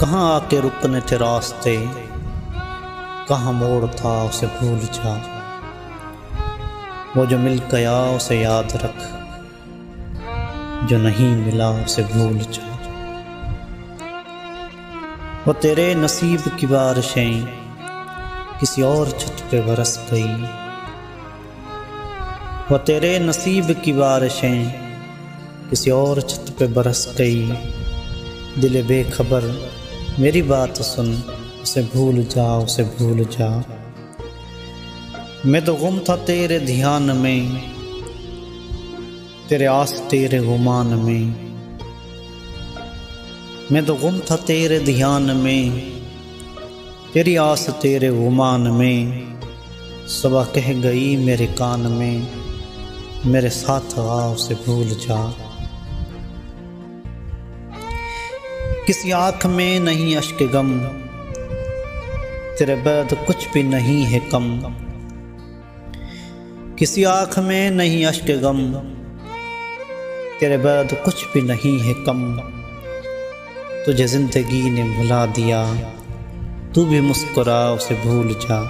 कहाँ आके रुकने थे रास्ते, कहाँ मोड़ था उसे भूल जा। वो जो मिल गया उसे याद रख, जो नहीं मिला उसे भूल जा। वो तेरे नसीब की बारिशें किसी और छत पे बरस गई। वो तेरे नसीब की बारिशें किसी और छत पे बरस गई। दिल बेखबर मेरी बात सुन, उसे भूल जा, उसे भूल जा। मैं तो गुम था तेरे ध्यान में, तेरे आस तेरे गुमान में। मैं तो गुम था तेरे ध्यान में, तेरी आस तेरे गुमान में। सुबह कह गई मेरे कान में, मेरे साथ आ उसे भूल जा। किसी आँख में नहीं अश्क गम, तेरे बाद कुछ भी नहीं है कम। किसी आँख में नहीं अश्क गम, तेरे बाद कुछ भी नहीं है कम। तुझे जिंदगी ने भुला दिया, तू भी मुस्कुरा उसे भूल जा।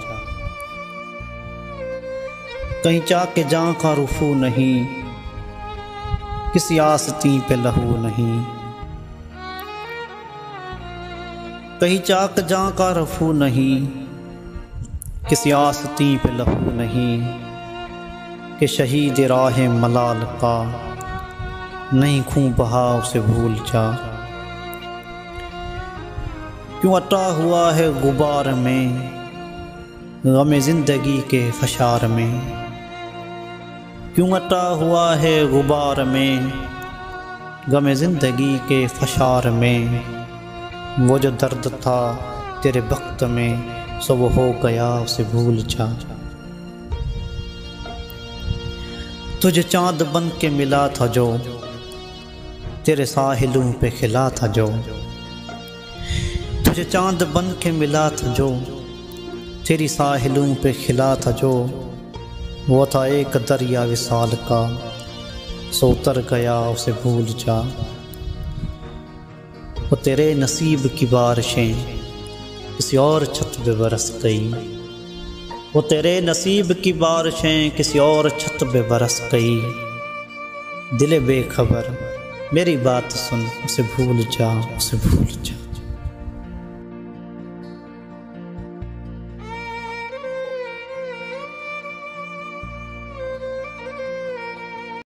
कहीं चाके जां का रुफू नहीं, किसी आस्तीं पे लहू नहीं। कहीं चाक जां का रफू नहीं, किसी आस्तीं पे लहू नहीं। कि शहीद राह मलाल का नहीं खूं बहा उसे भूल जा। क्यों अटा हुआ है गुबार में, गम जिंदगी के फशार में। क्यों अटा हुआ है गुबार में, गम जिंदगी के फशार में। वो जो दर्द था तेरे वक्त में, सो वो हो गया उसे भूल जा। तुझे चाँद बन के मिला था जो, तेरे साहिलों पे खिला था जो। तुझे चाँद बन के मिला था जो, तेरी साहिलों पे खिला था जो। वो था एक दरिया विसाल का, सो उतर गया उसे भूल जा। वो तेरे नसीब की बारिशें किसी और छत पे बरस गई। वो तेरे नसीब की बारिशें किसी और छत पे बरस गई। दिल बेखबर मेरी बात सुन, उसे भूल जा, उसे भूल जा।